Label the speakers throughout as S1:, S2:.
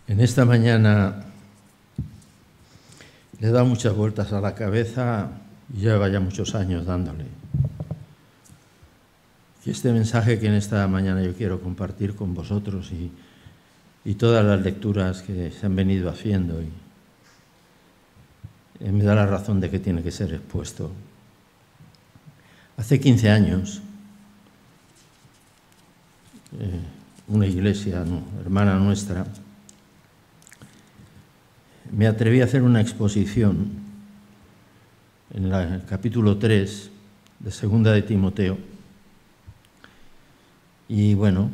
S1: En esta mañana le he dado muchas vueltas a la cabeza y lleva ya muchos años dándole. Y este mensaje que en esta mañana yo quiero compartir con vosotros y todas las lecturas que se han venido haciendo me da la razón de que tiene que ser expuesto. Hace 15 años, una iglesia, hermana nuestra, me atreví a hacer una exposición en el capítulo 3 de Segunda de Timoteo. Y bueno,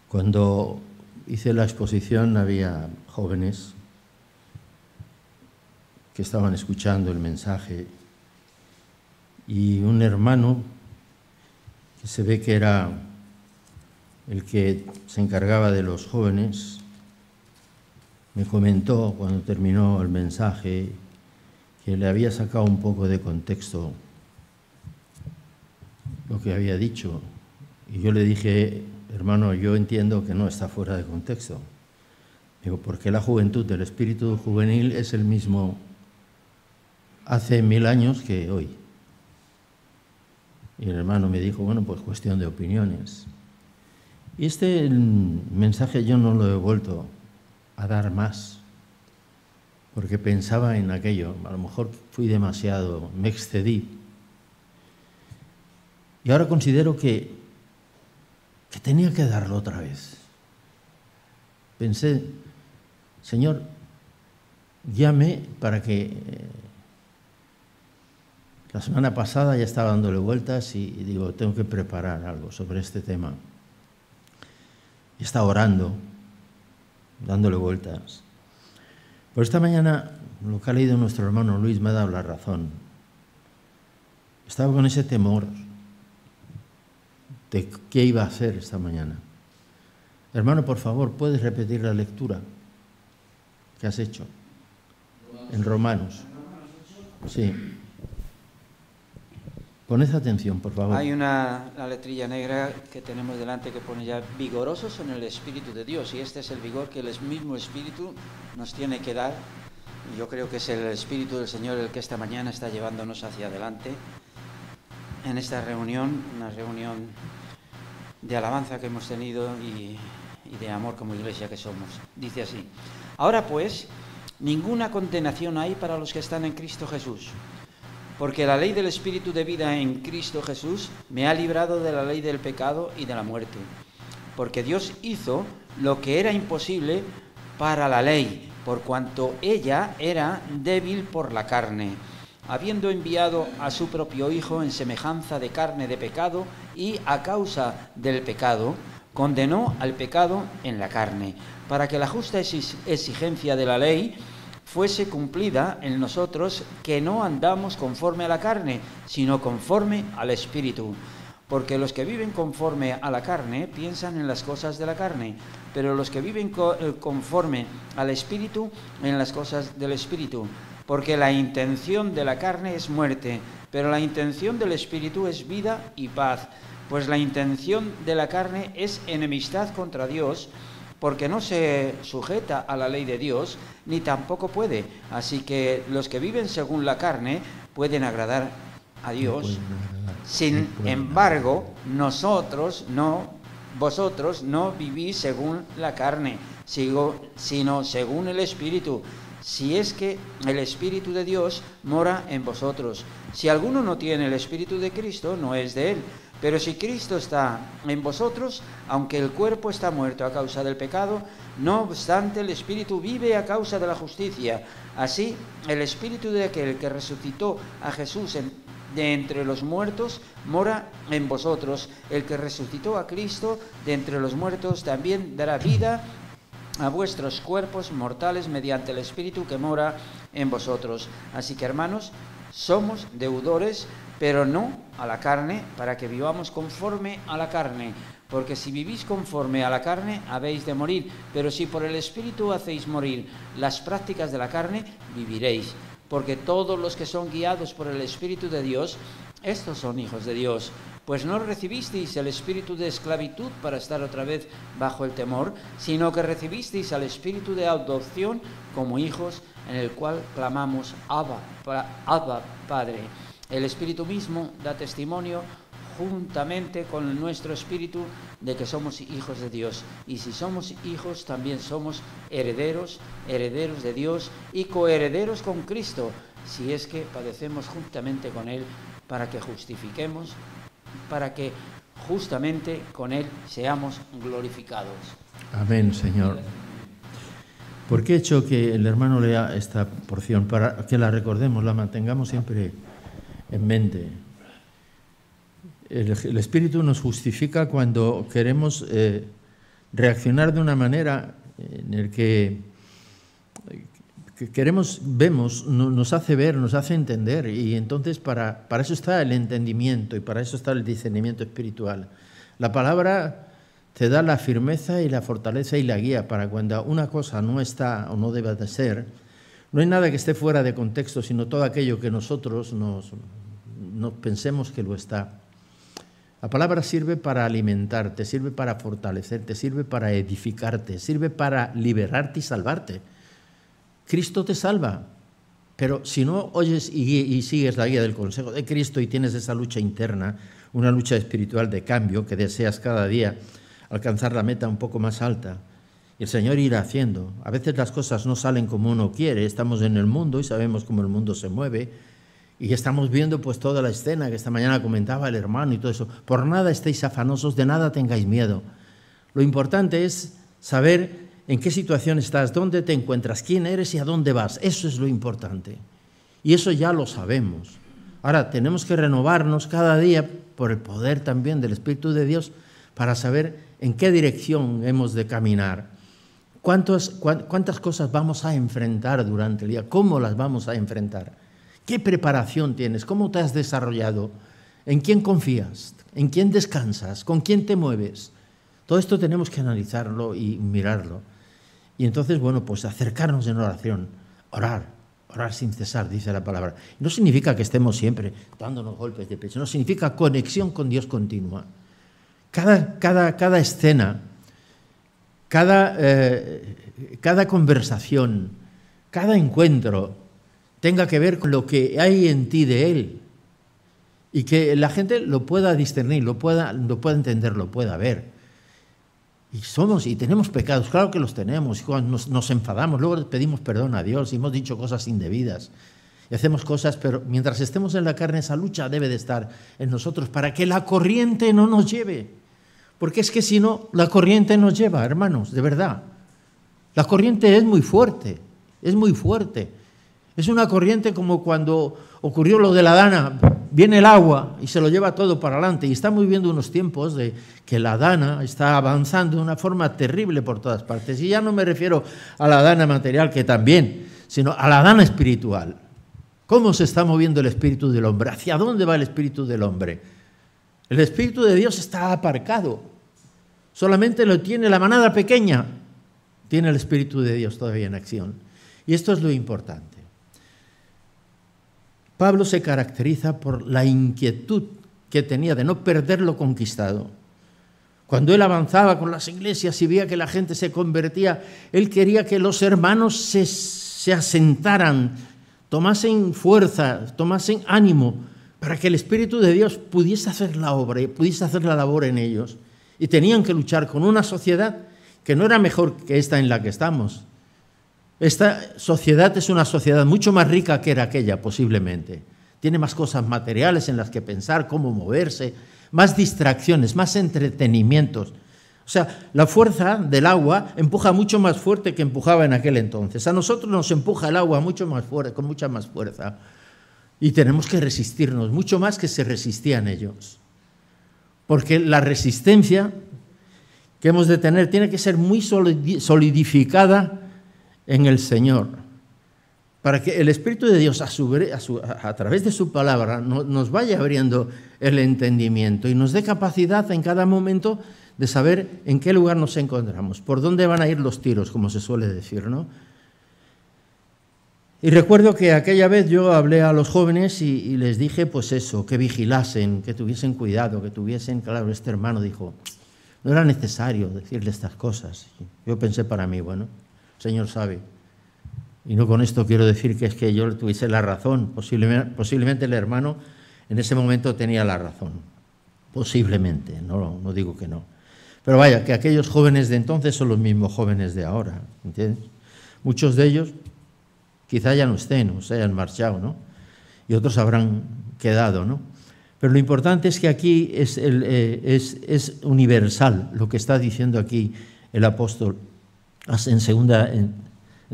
S1: cuando hice la exposición había jóvenes que estaban escuchando el mensaje y un hermano que se ve que era el que se encargaba de los jóvenes me comentó cuando terminó el mensaje que le había sacado un poco de contexto lo que había dicho. Y yo le dije, hermano, yo entiendo que no está fuera de contexto. Digo, porque la juventud del espíritu juvenil es el mismo hace 1000 años que hoy. Y el hermano me dijo, bueno, pues cuestión de opiniones. Y este mensaje yo no lo he vuelto a dar más, porque pensaba en aquello, a lo mejor fui demasiado, me excedí. Y ahora considero que tenía que darlo otra vez. Pensé, Señor, guíame para que... La semana pasada ya estaba dándole vueltas y digo, tengo que preparar algo sobre este tema. Y estaba orando, dándole vueltas. Pero esta mañana, lo que ha leído nuestro hermano Luis me ha dado la razón. Estaba con ese temor de qué iba a hacer esta mañana. Hermano, por favor, ¿puedes repetir la lectura que has hecho? En Romanos. Sí. Poned atención, por favor.
S2: Hay la letrilla negra que tenemos delante que pone ya vigorosos en el Espíritu de Dios, y este es el vigor que el mismo Espíritu nos tiene que dar. Yo creo que es el Espíritu del Señor el que esta mañana está llevándonos hacia adelante en esta reunión, una reunión de alabanza que hemos tenido y de amor como iglesia que somos. Dice así: ahora pues, ninguna condenación hay para los que están en Cristo Jesús. Porque la ley del Espíritu de vida en Cristo Jesús me ha librado de la ley del pecado y de la muerte. Porque Dios hizo lo que era imposible para la ley, por cuanto ella era débil por la carne, habiendo enviado a su propio Hijo en semejanza de carne de pecado, y a causa del pecado condenó al pecado en la carne, para que la justa exigencia de la ley fuese cumplida en nosotros, que no andamos conforme a la carne, sino conforme al Espíritu. Porque los que viven conforme a la carne piensan en las cosas de la carne, pero los que viven conforme al Espíritu, en las cosas del Espíritu. Porque la intención de la carne es muerte, pero la intención del Espíritu es vida y paz. Pues la intención de la carne es enemistad contra Dios, porque no se sujeta a la ley de Dios, ni tampoco puede. Así que los que viven según la carne pueden agradar a Dios. Sin embargo, vosotros no vivís según la carne, sino según el Espíritu, si es que el Espíritu de Dios mora en vosotros. Si alguno no tiene el Espíritu de Cristo, no es de él. Pero si Cristo está en vosotros, aunque el cuerpo está muerto a causa del pecado, no obstante el Espíritu vive a causa de la justicia. Así, el Espíritu de aquel que resucitó a Jesús de entre los muertos mora en vosotros. El que resucitó a Cristo de entre los muertos también dará vida a vuestros cuerpos mortales mediante el Espíritu que mora en vosotros. Así que, hermanos, somos deudores, pero no a la carne, para que vivamos conforme a la carne. Porque si vivís conforme a la carne, habéis de morir. Pero si por el Espíritu hacéis morir las prácticas de la carne, viviréis. Porque todos los que son guiados por el Espíritu de Dios, estos son hijos de Dios. pues no recibisteis el espíritu de esclavitud para estar otra vez bajo el temor, sino que recibisteis al espíritu de adopción como hijos, en el cual clamamos Abba, Padre. El espíritu mismo da testimonio juntamente con nuestro espíritu de que somos hijos de Dios. Y si somos hijos, también somos herederos, herederos de Dios y coherederos con Cristo, si es que padecemos juntamente con Él, para que justifiquemos, para que justamente con Él seamos glorificados.
S1: Amén, Señor. ¿Por qué he hecho que el hermano lea esta porción? Para que la recordemos, la mantengamos siempre en mente. El Espíritu nos justifica cuando queremos reaccionar de una manera en la que queremos, vemos, nos hace ver, nos hace entender, y entonces para eso está el entendimiento y para eso está el discernimiento espiritual. La palabra te da la firmeza y la fortaleza y la guía para cuando una cosa no está o no debe de ser. No hay nada que esté fuera de contexto, sino todo aquello que nosotros nos pensemos que lo está. La palabra sirve para alimentarte, sirve para fortalecerte, sirve para edificarte, sirve para liberarte y salvarte. Cristo te salva, pero si no oyes y sigues la guía del consejo de Cristo y tienes esa lucha interna, una lucha espiritual de cambio que deseas cada día alcanzar la meta un poco más alta, y el Señor irá haciendo. A veces las cosas no salen como uno quiere, estamos en el mundo y sabemos cómo el mundo se mueve, y estamos viendo pues toda la escena que esta mañana comentaba el hermano y todo eso. Por nada estéis afanosos, de nada tengáis miedo. Lo importante es saber en qué situación estás, dónde te encuentras, quién eres y a dónde vas. Eso es lo importante. Y eso ya lo sabemos. Ahora tenemos que renovarnos cada día por el poder también del Espíritu de Dios para saber en qué dirección hemos de caminar. ¿Cuántas cosas vamos a enfrentar durante el día? ¿Cómo las vamos a enfrentar? ¿Qué preparación tienes? ¿Cómo te has desarrollado? ¿En quién confías? ¿En quién descansas? ¿Con quién te mueves? Todo esto tenemos que analizarlo y mirarlo. Y entonces, bueno, pues acercarnos en oración, orar sin cesar, dice la palabra. No significa que estemos siempre dándonos golpes de pecho, no, significa conexión con Dios continua. Cada escena, cada conversación, cada encuentro tenga que ver con lo que hay en ti de Él y que la gente lo pueda discernir, lo pueda entender, lo pueda ver. Y tenemos pecados, claro que los tenemos, y cuando nos enfadamos, luego pedimos perdón a Dios y hemos dicho cosas indebidas y hacemos cosas, pero mientras estemos en la carne esa lucha debe de estar en nosotros para que la corriente no nos lleve, porque es que si no, la corriente nos lleva, hermanos, de verdad. La corriente es muy fuerte, es muy fuerte. Es una corriente como cuando ocurrió lo de la Dana, viene el agua y se lo lleva todo para adelante. Y estamos viviendo unos tiempos de que la Dana está avanzando de una forma terrible por todas partes. Y ya no me refiero a la Dana material, que también, sino a la Dana espiritual. ¿Cómo se está moviendo el espíritu del hombre? ¿Hacia dónde va el espíritu del hombre? El espíritu de Dios está aparcado. Solamente lo tiene la manada pequeña. Tiene el espíritu de Dios todavía en acción. Y esto es lo importante. Pablo se caracteriza por la inquietud que tenía de no perder lo conquistado. Cuando él avanzaba con las iglesias y veía que la gente se convertía, él quería que los hermanos se asentaran, tomasen fuerza, tomasen ánimo, para que el Espíritu de Dios pudiese hacer la obra y pudiese hacer la labor en ellos. Y tenían que luchar con una sociedad que no era mejor que esta en la que estamos. Esta sociedad es una sociedad mucho más rica que era aquella, posiblemente. Tiene más cosas materiales en las que pensar, cómo moverse, más distracciones, más entretenimientos. O sea, la fuerza del agua empuja mucho más fuerte que empujaba en aquel entonces. A nosotros nos empuja el agua mucho más fuerte, con mucha más fuerza. Y tenemos que resistirnos, mucho más que se resistían ellos. Porque la resistencia que hemos de tener tiene que ser muy solidificada en el Señor, para que el Espíritu de Dios a través de su palabra nos vaya abriendo el entendimiento y nos dé capacidad en cada momento de saber en qué lugar nos encontramos, por dónde van a ir los tiros, como se suele decir, ¿no? Y recuerdo que aquella vez yo hablé a los jóvenes y les dije pues eso, que vigilasen, que tuviesen cuidado, que tuviesen, claro, este hermano dijo, no era necesario decirle estas cosas. Yo pensé para mí, bueno, el Señor sabe. Y no con esto quiero decir que es que yo tuviese la razón. Posiblemente el hermano en ese momento tenía la razón. Posiblemente, no digo que no. Pero vaya, que aquellos jóvenes de entonces son los mismos jóvenes de ahora, ¿entiendes? Muchos de ellos quizá ya no estén o se hayan marchado, ¿no? Y otros habrán quedado, ¿no? Pero lo importante es que aquí es universal lo que está diciendo aquí el apóstol en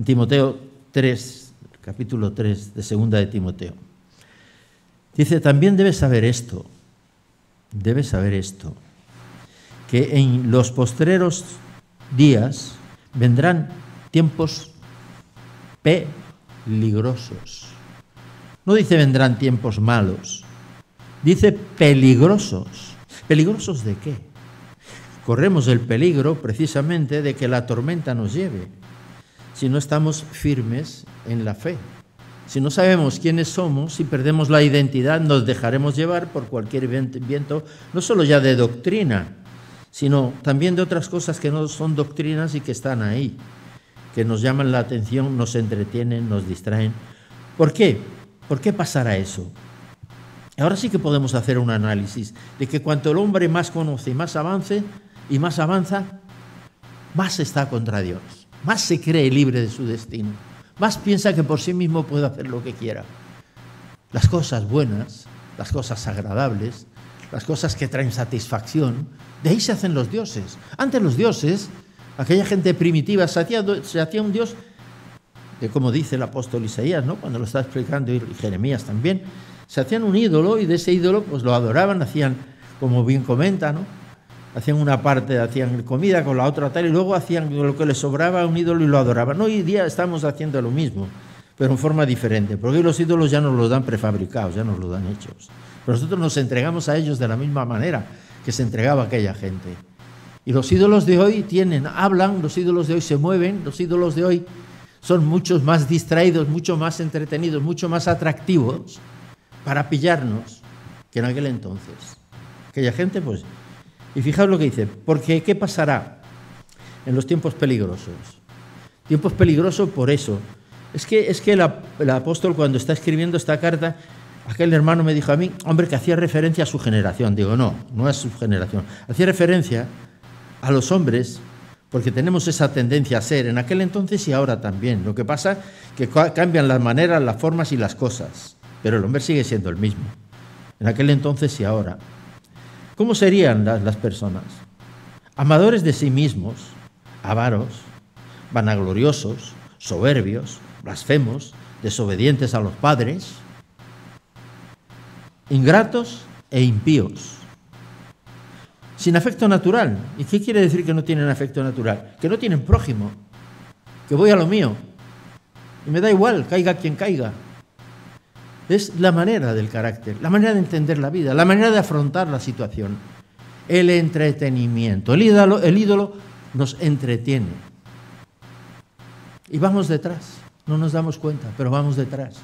S1: Timoteo 3, capítulo 3 de segunda de Timoteo. Dice, también debes saber esto, que en los postreros días vendrán tiempos peligrosos. No dice vendrán tiempos malos, dice peligrosos. ¿Peligrosos de qué? Corremos el peligro precisamente de que la tormenta nos lleve, si no estamos firmes en la fe. Si no sabemos quiénes somos, si perdemos la identidad, nos dejaremos llevar por cualquier viento, no solo ya de doctrina, sino también de otras cosas que no son doctrinas y que están ahí, que nos llaman la atención, nos entretienen, nos distraen. ¿Por qué? ¿Por qué pasará eso? Ahora sí que podemos hacer un análisis de que cuanto el hombre más conoce y más avanza, más está contra Dios, más se cree libre de su destino, más piensa que por sí mismo puede hacer lo que quiera. Las cosas buenas, las cosas agradables, las cosas que traen satisfacción, de ahí se hacen los dioses. Antes los dioses, aquella gente primitiva, se hacía un dios, como dice el apóstol Isaías, ¿no? Cuando lo está explicando, y Jeremías también, se hacían un ídolo y de ese ídolo pues lo adoraban, hacían, como bien comenta, ¿no? Hacían una parte, hacían comida con la otra tal, y luego hacían lo que les sobraba a un ídolo y lo adoraban. Hoy día estamos haciendo lo mismo, pero en forma diferente, porque hoy los ídolos ya nos los dan prefabricados, ya nos los dan hechos. Pero nosotros nos entregamos a ellos de la misma manera que se entregaba aquella gente. Y los ídolos de hoy hablan, los ídolos de hoy se mueven, los ídolos de hoy son mucho más distraídos, mucho más entretenidos, mucho más atractivos para pillarnos que en aquel entonces. Aquella gente, pues... Y fijaos lo que dice, porque ¿qué pasará en los tiempos peligrosos? Tiempos peligrosos por eso. Es que el apóstol cuando está escribiendo esta carta, aquel hermano me dijo a mí, hombre, que hacía referencia a su generación. Digo, no es su generación. Hacía referencia a los hombres, porque tenemos esa tendencia a ser en aquel entonces y ahora también. Lo que pasa es que cambian las maneras, las formas y las cosas, pero el hombre sigue siendo el mismo, en aquel entonces y ahora. ¿Cómo serían las personas? Amadores de sí mismos, avaros, vanagloriosos, soberbios, blasfemos, desobedientes a los padres, ingratos e impíos, sin afecto natural. ¿Y qué quiere decir que no tienen afecto natural? Que no tienen prójimo, que voy a lo mío y me da igual, caiga quien caiga. Es la manera del carácter, la manera de entender la vida, la manera de afrontar la situación. El entretenimiento. El ídolo nos entretiene. Y vamos detrás. No nos damos cuenta, pero vamos detrás.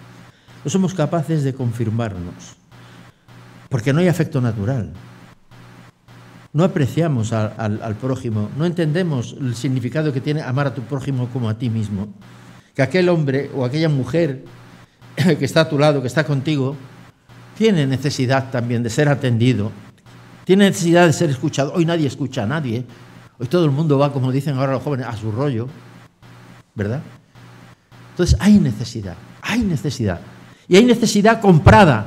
S1: No somos capaces de confirmarnos. Porque no hay afecto natural. No apreciamos al prójimo. No entendemos el significado que tiene amar a tu prójimo como a ti mismo. Que aquel hombre o aquella mujer que está a tu lado, que está contigo, tiene necesidad también de ser atendido, tiene necesidad de ser escuchado. Hoy nadie escucha a nadie, hoy todo el mundo va, como dicen ahora los jóvenes, a su rollo, ¿verdad? Entonces hay necesidad, y hay necesidad comprada.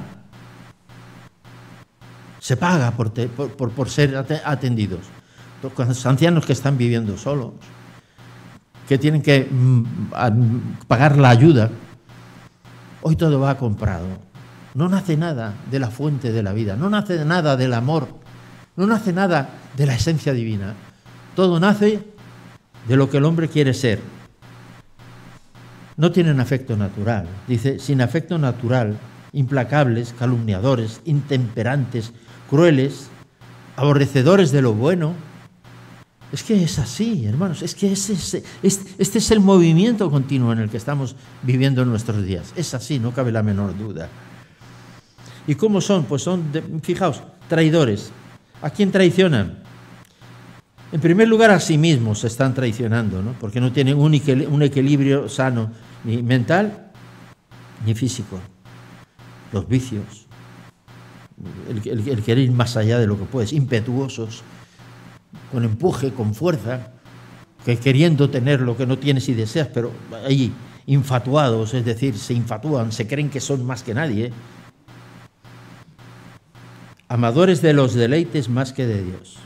S1: Se paga por ser atendidos. Con los ancianos que están viviendo solos, que tienen que pagar la ayuda. Hoy todo va comprado. No nace nada de la fuente de la vida, no nace nada del amor, no nace nada de la esencia divina. Todo nace de lo que el hombre quiere ser. No tienen afecto natural. Dice, sin afecto natural, implacables, calumniadores, intemperantes, crueles, aborrecedores de lo bueno, Es que es así, hermanos, es que este es el movimiento continuo en el que estamos viviendo en nuestros días. Es así, no cabe la menor duda. ¿Y cómo son? Pues son, fijaos, traidores. ¿A quién traicionan? En primer lugar, a sí mismos se están traicionando, ¿no? Porque no tienen un equilibrio sano, ni mental ni físico. Los vicios, el querer ir más allá de lo que puedes, impetuosos, con empuje, con fuerza, que queriendo tener lo que no tienes y deseas, pero ahí infatuados, es decir, se infatúan, se creen que son más que nadie. Amadores de los deleites más que de Dios.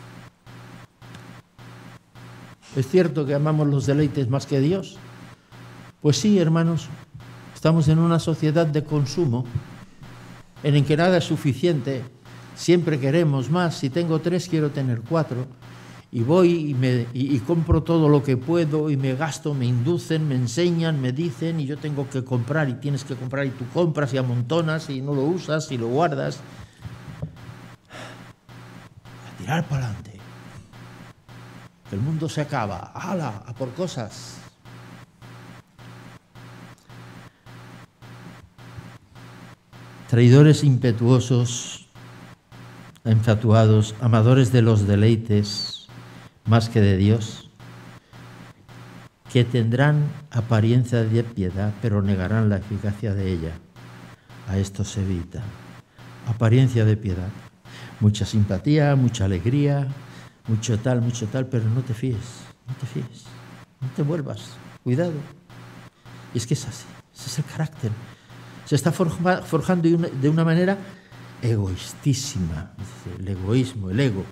S1: ¿Es cierto que amamos los deleites más que Dios? Pues sí, hermanos, estamos en una sociedad de consumo en el que nada es suficiente, siempre queremos más. Si tengo 3, quiero tener 4, y voy y compro todo lo que puedo y me gasto, me inducen, me enseñan, me dicen, y yo tengo que comprar y tienes que comprar, y tú compras y amontonas y no lo usas y lo guardas. A tirar para adelante. El mundo se acaba. ¡Hala! A por cosas. Traidores impetuosos, infatuados, amadores de los deleites más que de Dios, que tendrán apariencia de piedad, pero negarán la eficacia de ella. A esto se evita. Apariencia de piedad. Mucha simpatía, mucha alegría, mucho tal, pero no te fíes, no te vuelvas, cuidado. Y es que es así, ese es el carácter. Se está forjando de una manera egoístísima, el egoísmo, el ego.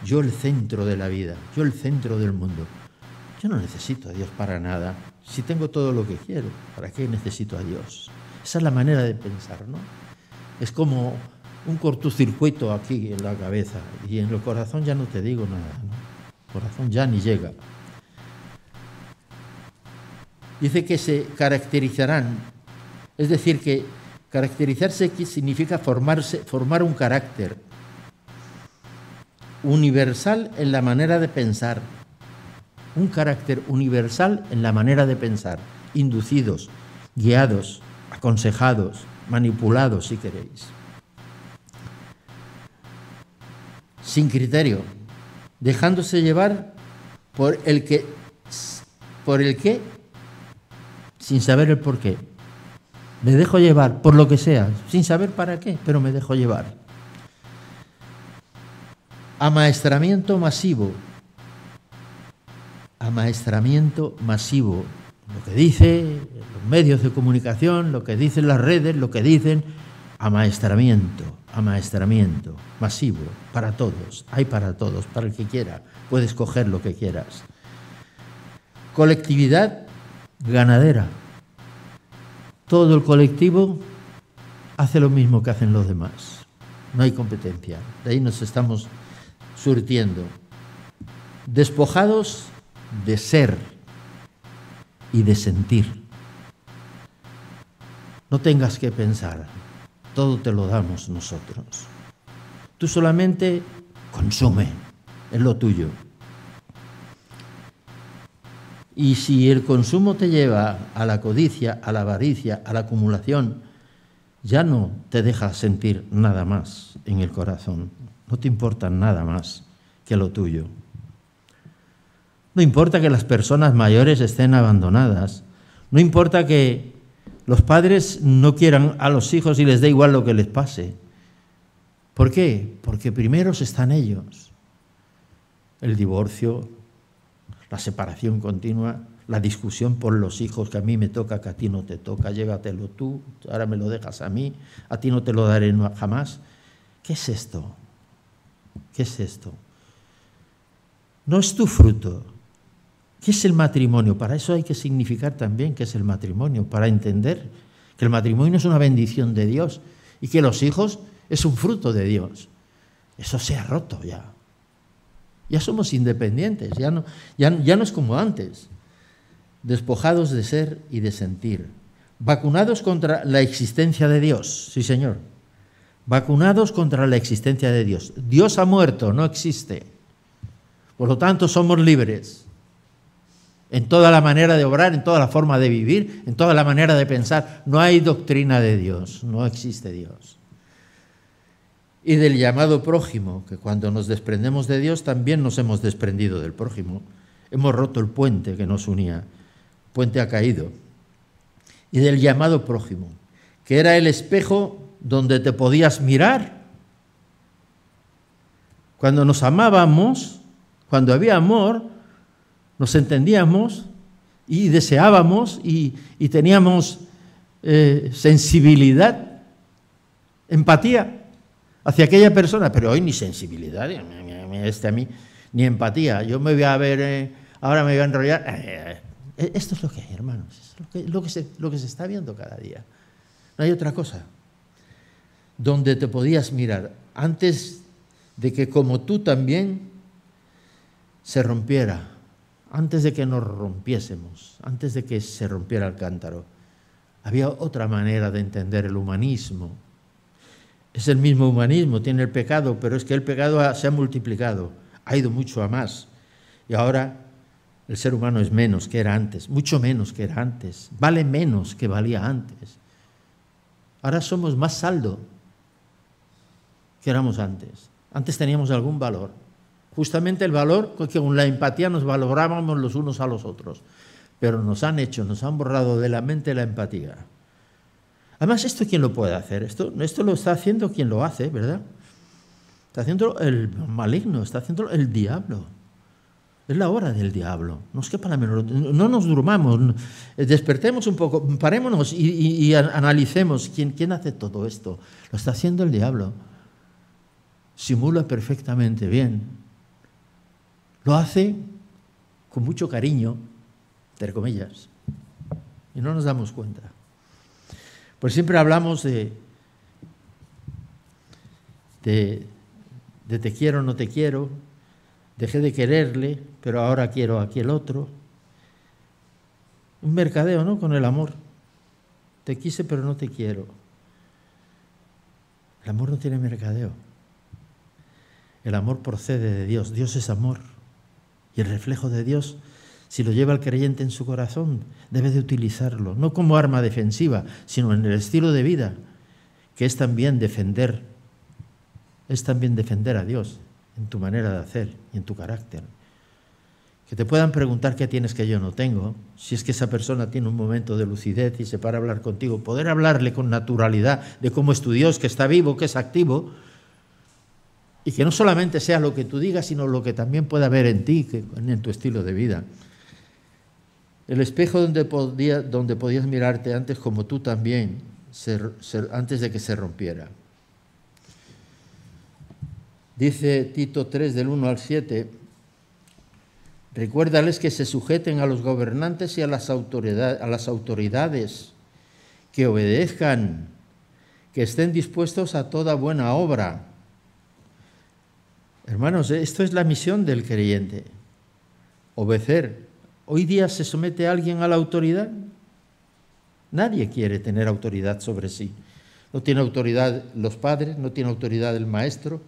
S1: Yo el centro de la vida, yo el centro del mundo. Yo no necesito a Dios para nada. Si tengo todo lo que quiero, ¿para qué necesito a Dios? Esa es la manera de pensar, ¿no? Es como un cortocircuito aquí en la cabeza, y en el corazón ya no te digo nada, ¿no? El corazón ya ni llega. Dice que se caracterizarán, es decir, que caracterizarse significa formar un carácter universal en la manera de pensar, un carácter universal en la manera de pensar, inducidos, guiados, aconsejados, manipulados, si queréis. Sin criterio, dejándose llevar por el qué, sin saber el por qué. Me dejo llevar por lo que sea, sin saber para qué, pero me dejo llevar. Amaestramiento masivo. Amaestramiento masivo. Lo que dice los medios de comunicación, lo que dicen las redes, lo que dicen. Amaestramiento masivo, para todos, hay para todos, para el que quiera, puedes coger lo que quieras. Colectividad ganadera. Todo el colectivo hace lo mismo que hacen los demás. No hay competencia, de ahí nos estamos surtiendo. Despojados de ser y de sentir. No tengas que pensar. Todo te lo damos nosotros. Tú solamente consume, es lo tuyo. Y si el consumo te lleva a la codicia, a la avaricia, a la acumulación, ya no te deja sentir nada más en el corazón. No te importa nada más que lo tuyo. No importa que las personas mayores estén abandonadas. No importa que los padres no quieran a los hijos y les dé igual lo que les pase. ¿Por qué? Porque primero están ellos. El divorcio, la separación continua, la discusión por los hijos, que a mí me toca, que a ti no te toca, llévatelo tú, ahora me lo dejas a mí, a ti no te lo daré jamás. ¿Qué es esto? ¿Qué es esto? No es tu fruto. ¿Qué es el matrimonio? Para eso hay que significar también qué es el matrimonio, para entender que el matrimonio es una bendición de Dios y que los hijos es un fruto de Dios. Eso se ha roto ya. Ya somos independientes, ya no es como antes. Despojados de ser y de sentir. Vacunados contra la existencia de Dios, sí señor. Vacunados contra la existencia de Dios. Dios ha muerto, no existe. Por lo tanto, somos libres en toda la manera de obrar, en toda la forma de vivir, en toda la manera de pensar. No hay doctrina de Dios, no existe Dios. Y del llamado prójimo, que cuando nos desprendemos de Dios también nos hemos desprendido del prójimo. Hemos roto el puente que nos unía, el puente ha caído. Y del llamado prójimo, que era el espejo donde te podías mirar. Cuando nos amábamos, cuando había amor, nos entendíamos y deseábamos y teníamos sensibilidad, empatía hacia aquella persona, pero hoy ni sensibilidad, a mí, ni empatía. Yo me voy a ver, ahora me voy a enrollar. Esto es lo que hay, hermanos, es lo que se está viendo cada día. No hay otra cosa. Donde te podías mirar, antes de que como tú también se rompiera, antes de que nos rompiésemos, antes de que se rompiera el cántaro, había otra manera de entender el humanismo. Es el mismo humanismo, tiene el pecado, pero es que el pecado se ha multiplicado, ha ido mucho a más. Y ahora el ser humano es menos que era antes, mucho menos que era antes, vale menos que valía antes. Ahora somos más saldo que éramos antes. Antes teníamos algún valor. Justamente el valor, que con la empatía nos valorábamos los unos a los otros. Pero nos han borrado de la mente la empatía. Además, ¿esto quién lo puede hacer? Esto lo está haciendo quien lo hace, ¿verdad? Está haciendo el maligno, está haciendo el diablo. Es la hora del diablo. No es que para menos, no nos durmamos, despertemos un poco, parémonos y analicemos quién hace todo esto. Lo está haciendo el diablo. Simula perfectamente bien. Lo hace con mucho cariño, entre comillas, y no nos damos cuenta. Pues siempre hablamos de te quiero, no te quiero, dejé de quererle, pero ahora quiero a aquel otro. Un mercadeo, ¿no?, con el amor. Te quise, pero no te quiero. El amor no tiene mercadeo. El amor procede de Dios. Dios es amor. Y el reflejo de Dios, si lo lleva el creyente en su corazón, debe de utilizarlo, no como arma defensiva, sino en el estilo de vida, que es también defender a Dios en tu manera de hacer y en tu carácter. Que te puedan preguntar qué tienes que yo no tengo, si es que esa persona tiene un momento de lucidez y se para a hablar contigo, poder hablarle con naturalidad de cómo es tu Dios, que está vivo, que es activo, y que no solamente sea lo que tú digas, sino lo que también pueda haber en ti, en tu estilo de vida. El espejo donde podías mirarte antes como tú también, antes de que se rompiera. Dice Tito 3, del 1 al 7, recuérdales que se sujeten a los gobernantes y a las autoridades, que obedezcan, que estén dispuestos a toda buena obra. Hermanos, esto es la misión del creyente, obedecer. ¿Hoy día se somete a alguien a la autoridad? Nadie quiere tener autoridad sobre sí. No tiene autoridad los padres, no tiene autoridad el maestro,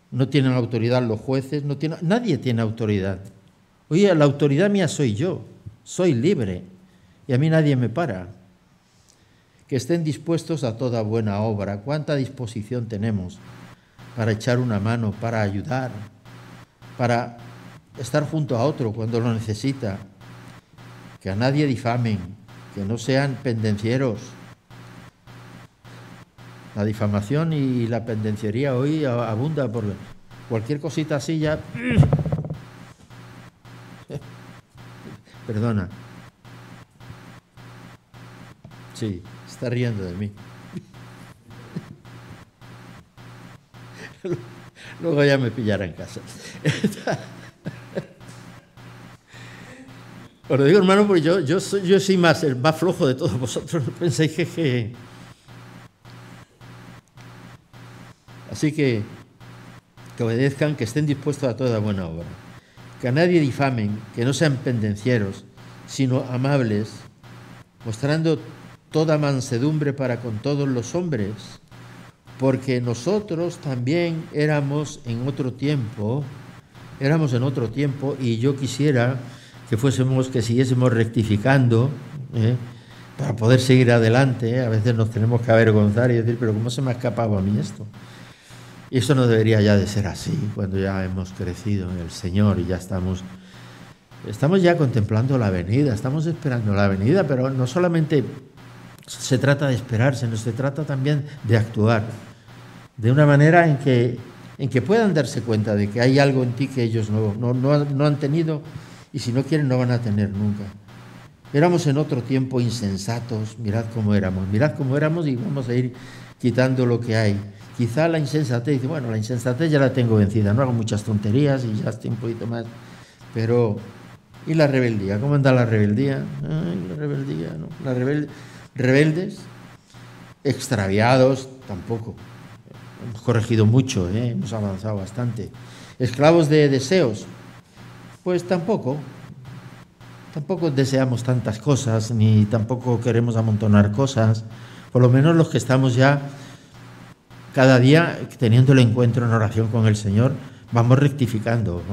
S1: no tienen autoridad los jueces, nadie tiene autoridad. Oye, la autoridad mía soy yo, soy libre y a mí nadie me para. Que estén dispuestos a toda buena obra. ¿Cuánta disposición tenemos para echar una mano, para ayudar, para estar junto a otro cuando lo necesita? Que a nadie difamen, que no sean pendencieros. La difamación y la pendenciería hoy abunda por cualquier cosita así ya. Perdona. Sí, está riendo de mí. Luego ya me pillará en casa. Os lo digo, hermano, porque yo soy el más flojo de todos vosotros. No penséis que... Así que obedezcan, que estén dispuestos a toda buena obra. Que a nadie difamen, que no sean pendencieros, sino amables, mostrando toda mansedumbre para con todos los hombres, porque nosotros también éramos en otro tiempo éramos en otro tiempo y yo quisiera que siguiésemos rectificando, para poder seguir adelante. A veces nos tenemos que avergonzar y decir, pero ¿cómo se me ha escapado a mí esto? Y eso no debería ya de ser así, cuando ya hemos crecido en el Señor y ya estamos ya contemplando la venida, estamos esperando la venida, pero no solamente se trata de esperar, sino se trata también de actuar, de una manera en que puedan darse cuenta de que hay algo en ti que ellos no han tenido, y si no quieren no van a tener nunca. Éramos en otro tiempo insensatos, mirad cómo éramos y vamos a ir quitando lo que hay. Quizá la insensatez, dice, bueno, la insensatez ya la tengo vencida, no hago muchas tonterías y ya estoy un poquito más. Pero, ¿y la rebeldía? ¿Cómo anda la rebeldía? Ay, la rebeldía, ¿no? Rebeldes, extraviados, tampoco. Hemos corregido mucho, hemos avanzado bastante. Esclavos de deseos, pues tampoco deseamos tantas cosas, ni tampoco queremos amontonar cosas. Por lo menos los que estamos ya cada día teniendo el encuentro en oración con el Señor, vamos rectificando,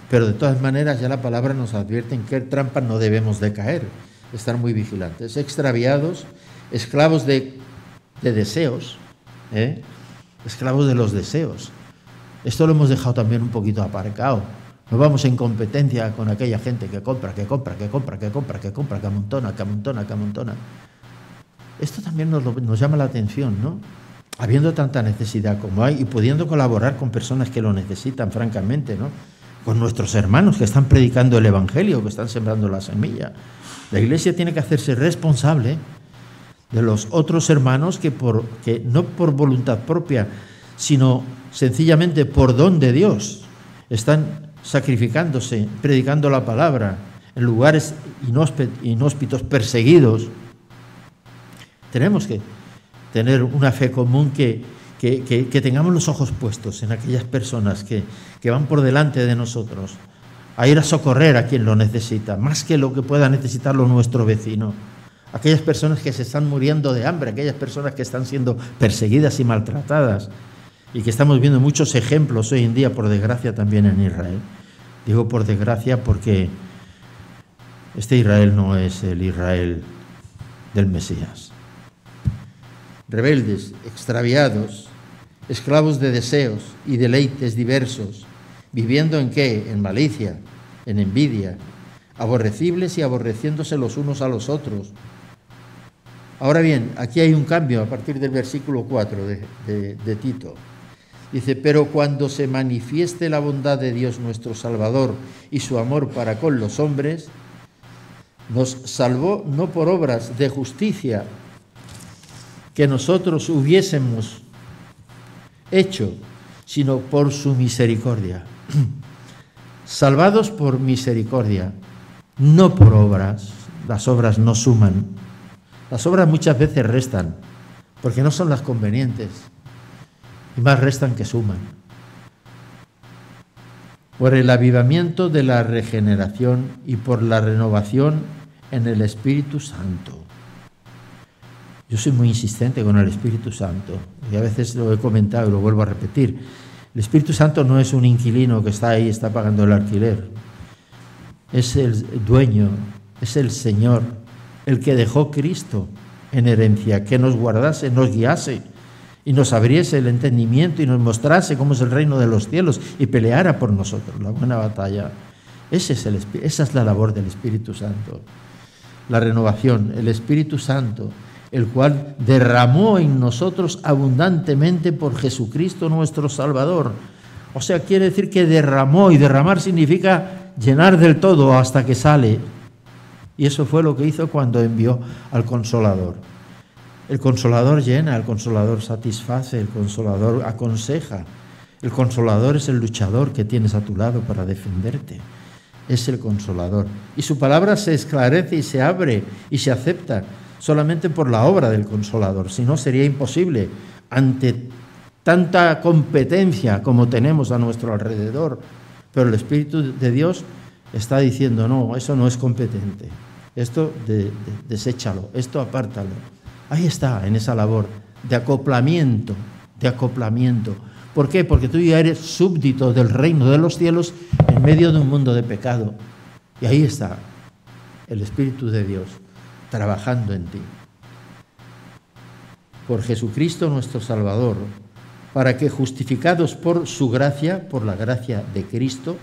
S1: pero de todas maneras ya la palabra nos advierte en qué trampas no debemos de caer, estar muy vigilantes. Extraviados, esclavos de deseos, esclavos de los deseos. Esto lo hemos dejado también un poquito aparcado. No vamos en competencia con aquella gente que compra, que amontona. Esto también nos llama la atención, ¿no? Habiendo tanta necesidad como hay y pudiendo colaborar con personas que lo necesitan, francamente, ¿no? Con nuestros hermanos que están predicando el Evangelio, que están sembrando la semilla. La Iglesia tiene que hacerse responsable de los otros hermanos que no por voluntad propia, sino sencillamente por don de Dios, están sacrificándose, predicando la palabra en lugares inhóspitos, perseguidos. Tenemos que tener una fe común, que tengamos los ojos puestos en aquellas personas que van por delante de nosotros, a ir a socorrer a quien lo necesita, más que lo que pueda necesitarlo nuestro vecino. Aquellas personas que se están muriendo de hambre, aquellas personas que están siendo perseguidas y maltratadas, y que estamos viendo muchos ejemplos hoy en día, por desgracia, también en Israel. Digo por desgracia porque este Israel no es el Israel del Mesías. Rebeldes, extraviados, esclavos de deseos y deleites diversos, viviendo ¿en qué? En malicia, en envidia, aborrecibles y aborreciéndose los unos a los otros. Ahora bien, aquí hay un cambio a partir del versículo 4 de Tito. Dice, pero cuando se manifieste la bondad de Dios nuestro Salvador y su amor para con los hombres, nos salvó no por obras de justicia que nosotros hubiésemos hecho, sino por su misericordia. Salvados por misericordia, no por obras. Las obras no suman. Las obras muchas veces restan, porque no son las convenientes, y más restan que suman. Por el avivamiento de la regeneración y por la renovación en el Espíritu Santo. Yo soy muy insistente con el Espíritu Santo, y a veces lo he comentado y lo vuelvo a repetir. El Espíritu Santo no es un inquilino que está ahí, está pagando el alquiler. Es el dueño, es el Señor, el que dejó Cristo en herencia, que nos guardase, nos guiase y nos abriese el entendimiento y nos mostrase cómo es el reino de los cielos y peleara por nosotros la buena batalla. Esa es la labor del Espíritu Santo. La renovación, el Espíritu Santo, el cual derramó en nosotros abundantemente por Jesucristo nuestro Salvador. O sea, quiere decir que derramó, y derramar significa llenar del todo hasta que sale. Y eso fue lo que hizo cuando envió al Consolador. El Consolador llena, el Consolador satisface, el Consolador aconseja. El Consolador es el luchador que tienes a tu lado para defenderte. Es el Consolador. Y su palabra se esclarece y se abre y se acepta solamente por la obra del Consolador. Si no, sería imposible ante tanta competencia como tenemos a nuestro alrededor. Pero el Espíritu de Dios está diciendo, no, eso no es competente. Esto deséchalo, esto apártalo. Ahí está, en esa labor de acoplamiento, ¿Por qué? Porque tú ya eres súbdito del reino de los cielos en medio de un mundo de pecado. Y ahí está el Espíritu de Dios trabajando en ti. Por Jesucristo nuestro Salvador, para que justificados por su gracia, por la gracia de Cristo,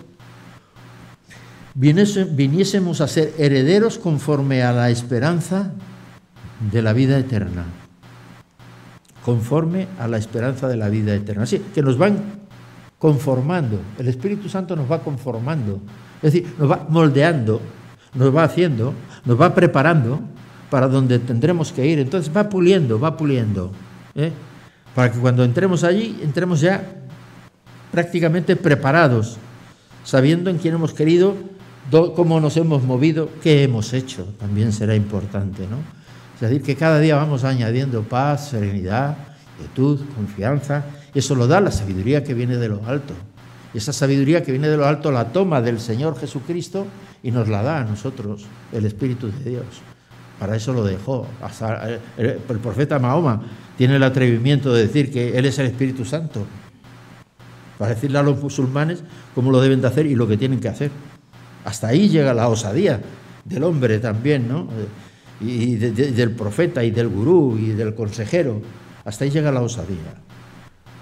S1: viniésemos a ser herederos conforme a la esperanza de la vida eterna. Conforme a la esperanza de la vida eterna. Así que nos van conformando, el Espíritu Santo nos va conformando, es decir, nos va moldeando, nos va haciendo, nos va preparando para donde tendremos que ir. Entonces va puliendo, para que cuando entremos allí, entremos ya prácticamente preparados, sabiendo en quién hemos querido, cómo nos hemos movido, qué hemos hecho. También será importante, ¿no? Es decir, que cada día vamos añadiendo paz, serenidad, quietud, confianza. Eso lo da la sabiduría que viene de lo alto. Y esa sabiduría que viene de lo alto la toma del Señor Jesucristo y nos la da a nosotros, el Espíritu de Dios. Para eso lo dejó. Hasta el profeta Mahoma tiene el atrevimiento de decir que Él es el Espíritu Santo, para decirle a los musulmanes cómo lo deben de hacer y lo que tienen que hacer. Hasta ahí llega la osadía del hombre también, ¿no? Y del profeta y del gurú y del consejero. Hasta ahí llega la osadía.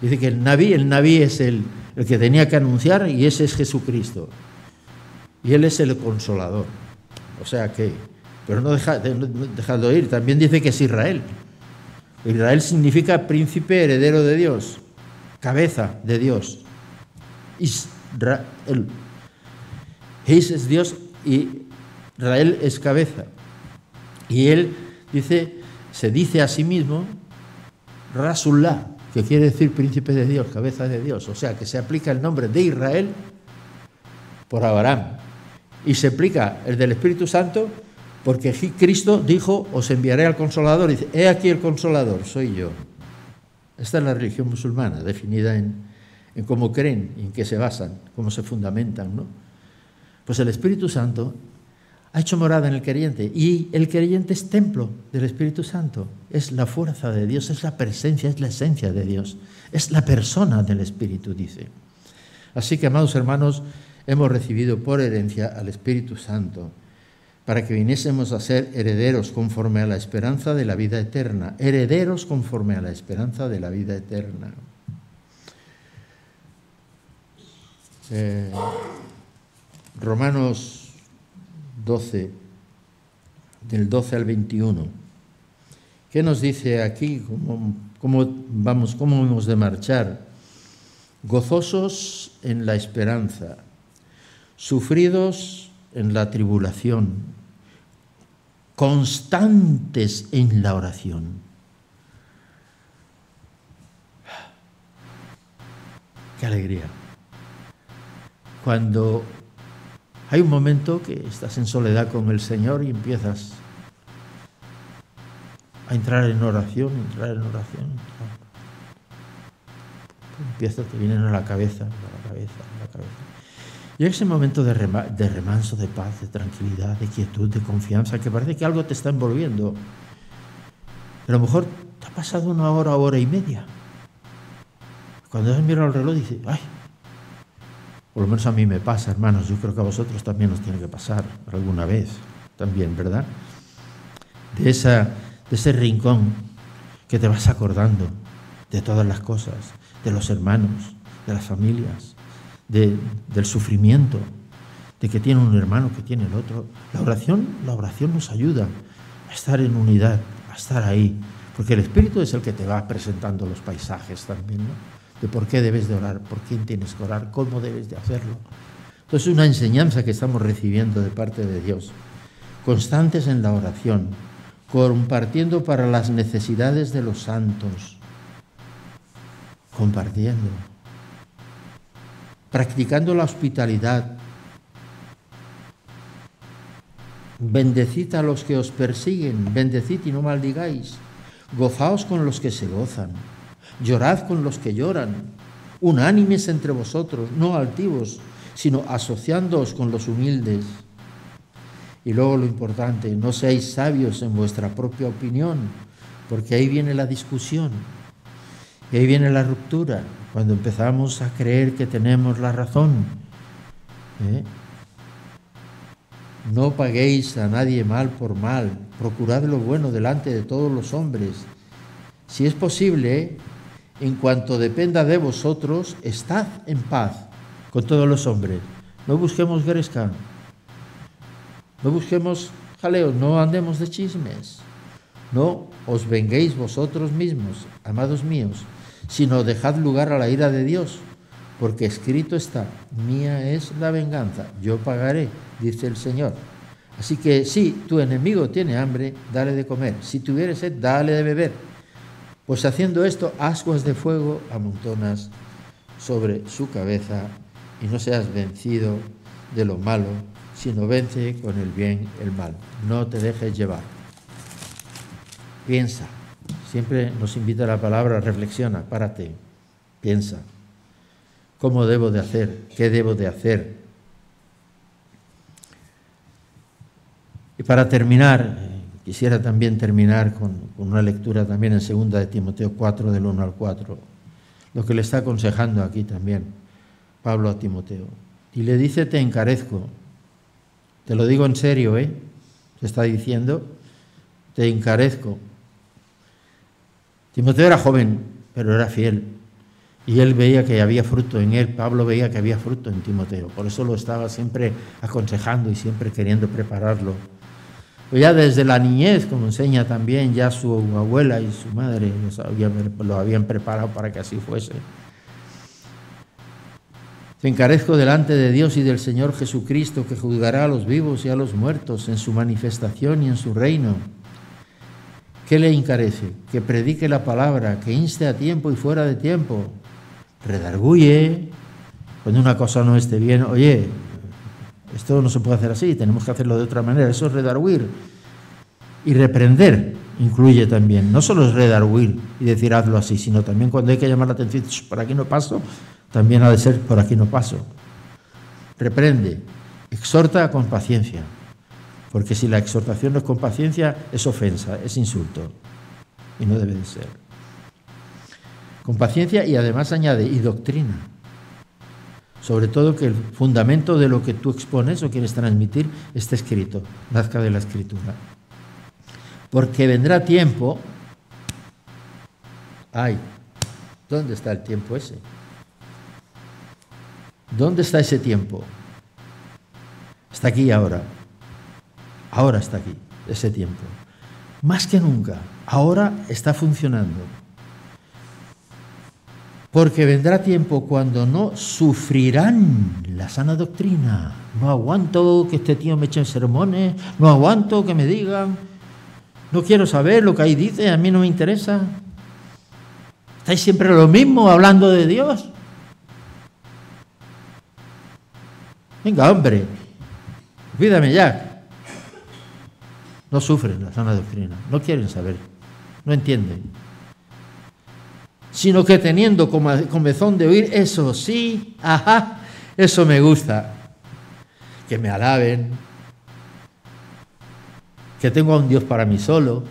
S1: Dice que el Nabí es el que tenía que anunciar, y ese es Jesucristo. Y Él es el consolador. O sea que, pero no deja de oír, también dice que es Israel. Israel significa príncipe heredero de Dios, cabeza de Dios. Israel. Es Dios y Israel es cabeza. Y Él se dice a sí mismo Rasulullah, que quiere decir príncipe de Dios, cabeza de Dios. O sea, que se aplica el nombre de Israel por Abraham. Y se aplica el del Espíritu Santo porque Cristo dijo, os enviaré al Consolador. Y dice, he aquí el Consolador, soy yo. Esta es la religión musulmana, definida en cómo creen y en qué se basan, cómo se fundamentan, ¿no? Pues el Espíritu Santo ha hecho morada en el creyente, y el creyente es templo del Espíritu Santo. Es la fuerza de Dios, es la presencia, es la esencia de Dios, es la persona del Espíritu, dice. Así que, amados hermanos, hemos recibido por herencia al Espíritu Santo para que viniésemos a ser herederos conforme a la esperanza de la vida eterna. Herederos conforme a la esperanza de la vida eterna. Romanos 12, del 12 al 21. ¿Qué nos dice aquí? ¿Cómo hemos de marchar? Gozosos en la esperanza, sufridos en la tribulación, constantes en la oración. ¡Qué alegría! Cuando hay un momento que estás en soledad con el Señor y empiezas a entrar en oración. Te vienen a la cabeza. Y ese momento de remanso, de paz, de tranquilidad, de quietud, de confianza, que parece que algo te está envolviendo. A lo mejor te ha pasado una hora y media. Cuando has mirado el reloj dices, ¡ay! Por lo menos a mí me pasa, hermanos, yo creo que a vosotros también os tiene que pasar alguna vez, también, ¿verdad? De ese rincón que te vas acordando de todas las cosas, de los hermanos, de las familias, del sufrimiento, de que tiene un hermano, que tiene el otro. La oración nos ayuda a estar en unidad, a estar ahí, porque el Espíritu es el que te va presentando los paisajes también, ¿no? De por qué debes de orar, por quién tienes que orar, cómo debes de hacerlo. Entonces es una enseñanza que estamos recibiendo de parte de Dios. Constantes en la oración, compartiendo para las necesidades de los santos, compartiendo, practicando la hospitalidad. Bendecid a los que os persiguen, bendecid y no maldigáis, gozaos con los que se gozan. Llorad con los que lloran, unánimes entre vosotros, no altivos, sino asociándoos con los humildes. Y luego lo importante, no seáis sabios en vuestra propia opinión, porque ahí viene la discusión. Y ahí viene la ruptura, cuando empezamos a creer que tenemos la razón. No paguéis a nadie mal por mal, procurad lo bueno delante de todos los hombres. Si es posible, en cuanto dependa de vosotros, estad en paz con todos los hombres. No busquemos gresca, no busquemos jaleos, no andemos de chismes. No os venguéis vosotros mismos, amados míos, sino dejad lugar a la ira de Dios, porque escrito está, mía es la venganza, yo pagaré, dice el Señor. Así que si tu enemigo tiene hambre, dale de comer, si tuviere sed, dale de beber, pues haciendo esto, ascuas de fuego amontonas sobre su cabeza, y no seas vencido de lo malo, sino vence con el bien el mal. No te dejes llevar. Piensa. Siempre nos invita la palabra, reflexiona, párate, piensa. ¿Cómo debo de hacer? ¿Qué debo de hacer? Y para terminar, quisiera también terminar con una lectura también en 2 de Timoteo 4, del 1 al 4, lo que le está aconsejando aquí también Pablo a Timoteo. Y le dice, te encarezco, te lo digo en serio, se está diciendo, te encarezco. Timoteo era joven, pero era fiel. Y él veía que había fruto en él, Pablo veía que había fruto en Timoteo. Por eso lo estaba siempre aconsejando y siempre queriendo prepararlo. Pues ya desde la niñez, como enseña también, ya su abuela y su madre lo habían preparado para que así fuese. Te encarezco delante de Dios y del Señor Jesucristo, que juzgará a los vivos y a los muertos en su manifestación y en su reino. ¿Qué le encarece? Que predique la palabra, que inste a tiempo y fuera de tiempo. Redarguye cuando una cosa no esté bien. Oye, esto no se puede hacer así, tenemos que hacerlo de otra manera. Eso es redarguir. Y reprender incluye también. No solo es redarguir y decir hazlo así, sino también cuando hay que llamar la atención, por aquí no paso, también ha de ser por aquí no paso. Reprende, exhorta con paciencia. Porque si la exhortación no es con paciencia, es ofensa, es insulto. Y no debe de ser. Con paciencia y además añade, y doctrina. Sobre todo que el fundamento de lo que tú expones o quieres transmitir esté escrito, nazca de la Escritura. Porque vendrá tiempo... Ay, ¿dónde está el tiempo ese? ¿Dónde está ese tiempo? Está aquí ahora. Ahora está aquí, ese tiempo. Más que nunca, ahora está funcionando. Porque vendrá tiempo cuando no sufrirán la sana doctrina. No aguanto que este tío me eche sermones, no aguanto que me digan, no quiero saber lo que ahí dice, a mí no me interesa. ¿Estáis siempre lo mismo hablando de Dios? Venga, hombre, cuídame ya. No sufren la sana doctrina, no quieren saber, no entienden. Sino que teniendo comezón de oír, eso sí, ajá, eso me gusta. Que me alaben, que tengo a un Dios para mí solo,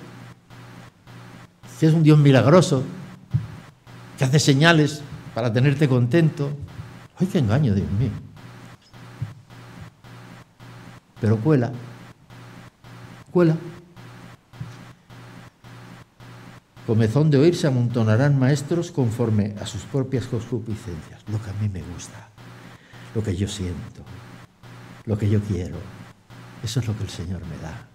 S1: que es un Dios milagroso, que hace señales para tenerte contento. ¡Ay, qué engaño, Dios mío! Pero cuela. Comezón de oír se amontonarán maestros conforme a sus propias concupiscencias. Lo que a mí me gusta, lo que yo siento, lo que yo quiero. Eso es lo que el Señor me da.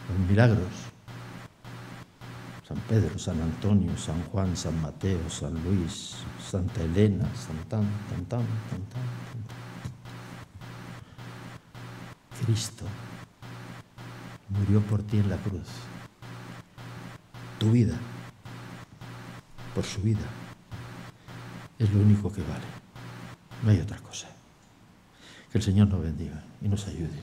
S1: Los milagros. San Pedro, San Antonio, San Juan, San Mateo, San Luis, Santa Elena, Santán. Cristo murió por ti en la cruz. Tu vida, por su vida, es lo único que vale. No hay otra cosa. Que el Señor nos bendiga y nos ayude.